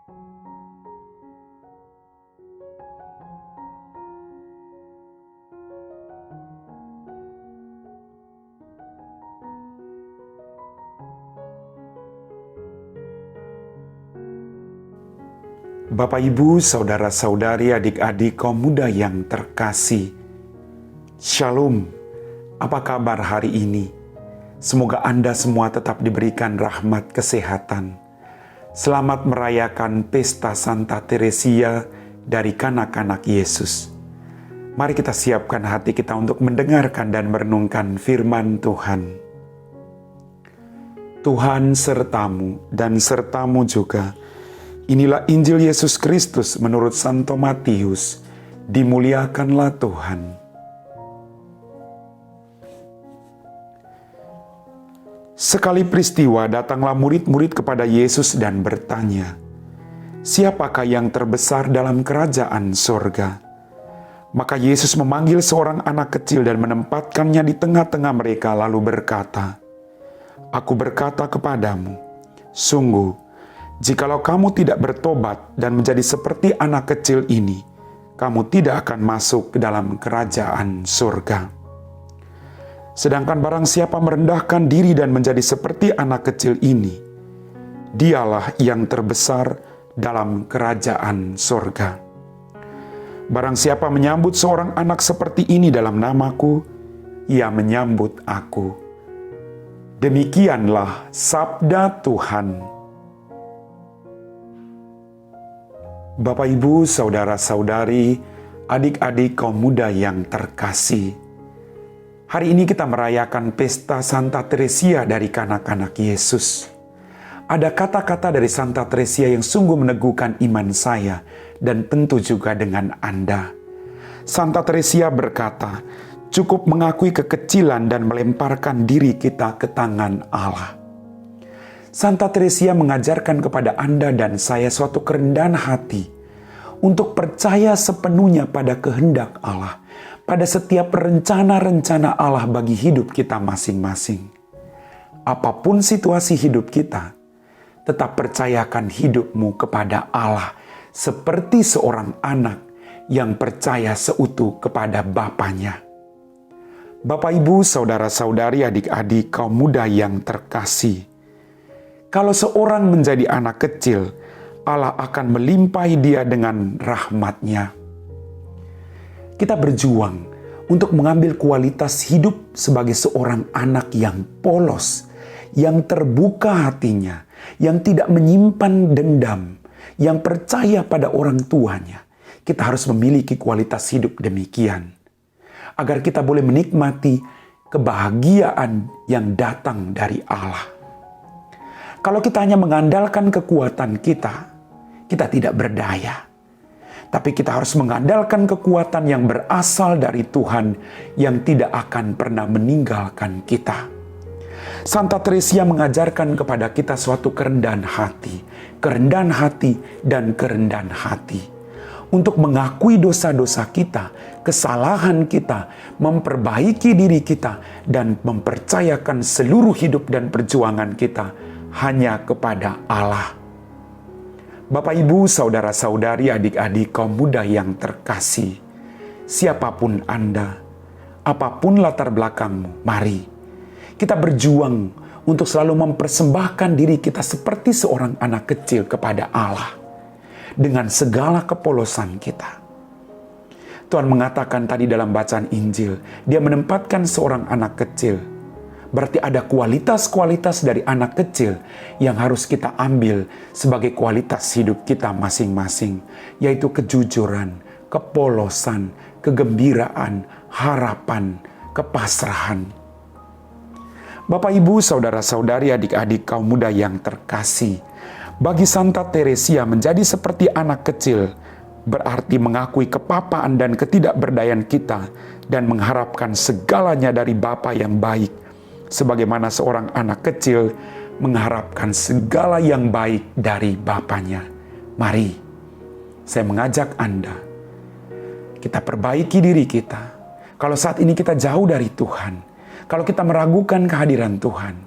Bapak, Ibu, Saudara-saudari, adik-adik kaum muda yang terkasih. Shalom, apa kabar hari ini? Semoga Anda semua tetap diberikan rahmat kesehatan. Selamat merayakan Pesta Santa Teresia dari kanak-kanak Yesus. Mari kita siapkan hati kita untuk mendengarkan dan merenungkan firman Tuhan. Tuhan sertamu dan sertamu juga. Inilah Injil Yesus Kristus menurut Santo Matius. Dimuliakanlah Tuhan. Sekali peristiwa datanglah murid-murid kepada Yesus dan bertanya, "Siapakah yang terbesar dalam kerajaan sorga?" Maka Yesus memanggil seorang anak kecil dan menempatkannya di tengah-tengah mereka lalu berkata, "Aku berkata kepadamu, sungguh, jikalau kamu tidak bertobat dan menjadi seperti anak kecil ini, kamu tidak akan masuk ke dalam kerajaan surga. Sedangkan barang siapa merendahkan diri dan menjadi seperti anak kecil ini, dialah yang terbesar dalam kerajaan surga. Barang siapa menyambut seorang anak seperti ini dalam namaku, ia menyambut aku." Demikianlah sabda Tuhan. Bapak, Ibu, Saudara-saudari, adik-adik kaum muda yang terkasih. Hari ini kita merayakan Pesta Santa Teresia dari kanak-kanak Yesus. Ada kata-kata dari Santa Teresia yang sungguh meneguhkan iman saya dan tentu juga dengan Anda. Santa Teresia berkata, cukup mengakui kekecilan dan melemparkan diri kita ke tangan Allah. Santa Teresia mengajarkan kepada Anda dan saya suatu kerendahan hati untuk percaya sepenuhnya pada kehendak Allah, pada setiap rencana-rencana Allah bagi hidup kita masing-masing. Apapun situasi hidup kita, tetap percayakan hidupmu kepada Allah seperti seorang anak yang percaya seutuh kepada Bapaknya. Bapak, Ibu, Saudara-saudari, adik-adik kaum muda yang terkasih, kalau seorang menjadi anak kecil, Allah akan melimpahi dia dengan rahmat-Nya. Kita berjuang untuk mengambil kualitas hidup sebagai seorang anak yang polos, yang terbuka hatinya, yang tidak menyimpan dendam, yang percaya pada orang tuanya. Kita harus memiliki kualitas hidup demikian, agar kita boleh menikmati kebahagiaan yang datang dari Allah. Kalau kita hanya mengandalkan kekuatan kita tidak berdaya. Tapi kita harus mengandalkan kekuatan yang berasal dari Tuhan yang tidak akan pernah meninggalkan kita. Santa Teresia mengajarkan kepada kita suatu kerendahan hati dan kerendahan hati. Untuk mengakui dosa-dosa kita, kesalahan kita, memperbaiki diri kita, dan mempercayakan seluruh hidup dan perjuangan kita hanya kepada Allah. Bapak, Ibu, Saudara-saudari, adik-adik kaum muda yang terkasih, siapapun Anda, apapun latar belakangmu, mari kita berjuang untuk selalu mempersembahkan diri kita seperti seorang anak kecil kepada Allah dengan segala kepolosan kita. Tuhan mengatakan tadi dalam bacaan Injil, Dia menempatkan seorang anak kecil. Berarti ada kualitas-kualitas dari anak kecil yang harus kita ambil sebagai kualitas hidup kita masing-masing, yaitu kejujuran, kepolosan, kegembiraan, harapan, kepasrahan. Bapak, Ibu, Saudara-saudari, adik-adik kaum muda yang terkasih, bagi Santa Teresia menjadi seperti anak kecil berarti mengakui kepapaan dan ketidakberdayaan kita dan mengharapkan segalanya dari Bapa yang baik, sebagaimana seorang anak kecil mengharapkan segala yang baik dari Bapaknya. Mari, saya mengajak Anda, kita perbaiki diri kita. Kalau saat ini kita jauh dari Tuhan, kalau kita meragukan kehadiran Tuhan,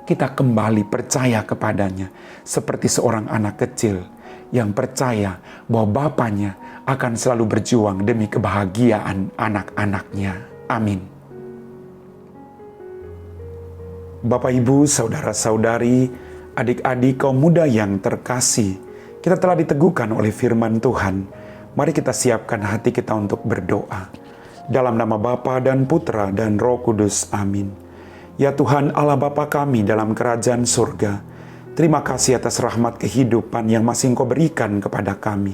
kita kembali percaya kepadanya seperti seorang anak kecil yang percaya bahwa Bapaknya akan selalu berjuang demi kebahagiaan anak-anaknya. Amin. Bapak, Ibu, saudara-saudari, adik-adik kaum muda yang terkasih, kita telah diteguhkan oleh firman Tuhan. Mari kita siapkan hati kita untuk berdoa. Dalam nama Bapa dan Putra dan Roh Kudus. Amin. Ya Tuhan Allah Bapa kami dalam kerajaan surga, terima kasih atas rahmat kehidupan yang masih Engkau berikan kepada kami.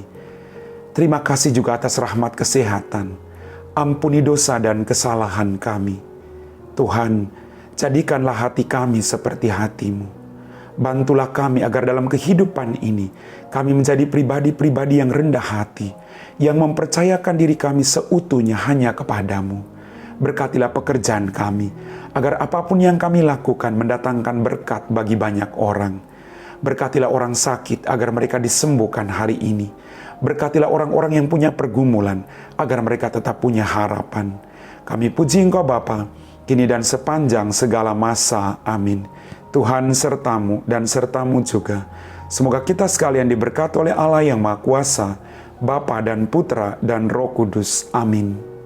Terima kasih juga atas rahmat kesehatan. Ampuni dosa dan kesalahan kami. Tuhan, jadikanlah hati kami seperti hati-Mu. Bantulah kami agar dalam kehidupan ini, kami menjadi pribadi-pribadi yang rendah hati, yang mempercayakan diri kami seutuhnya hanya kepada-Mu. Berkatilah pekerjaan kami, agar apapun yang kami lakukan mendatangkan berkat bagi banyak orang. Berkatilah orang sakit agar mereka disembuhkan hari ini. Berkatilah orang-orang yang punya pergumulan agar mereka tetap punya harapan. Kami puji Engkau Bapa, kini dan sepanjang segala masa. Amin. Tuhan sertamu dan sertamu juga. Semoga kita sekalian diberkati oleh Allah yang Maha Kuasa, Bapa dan Putra dan Roh Kudus. Amin.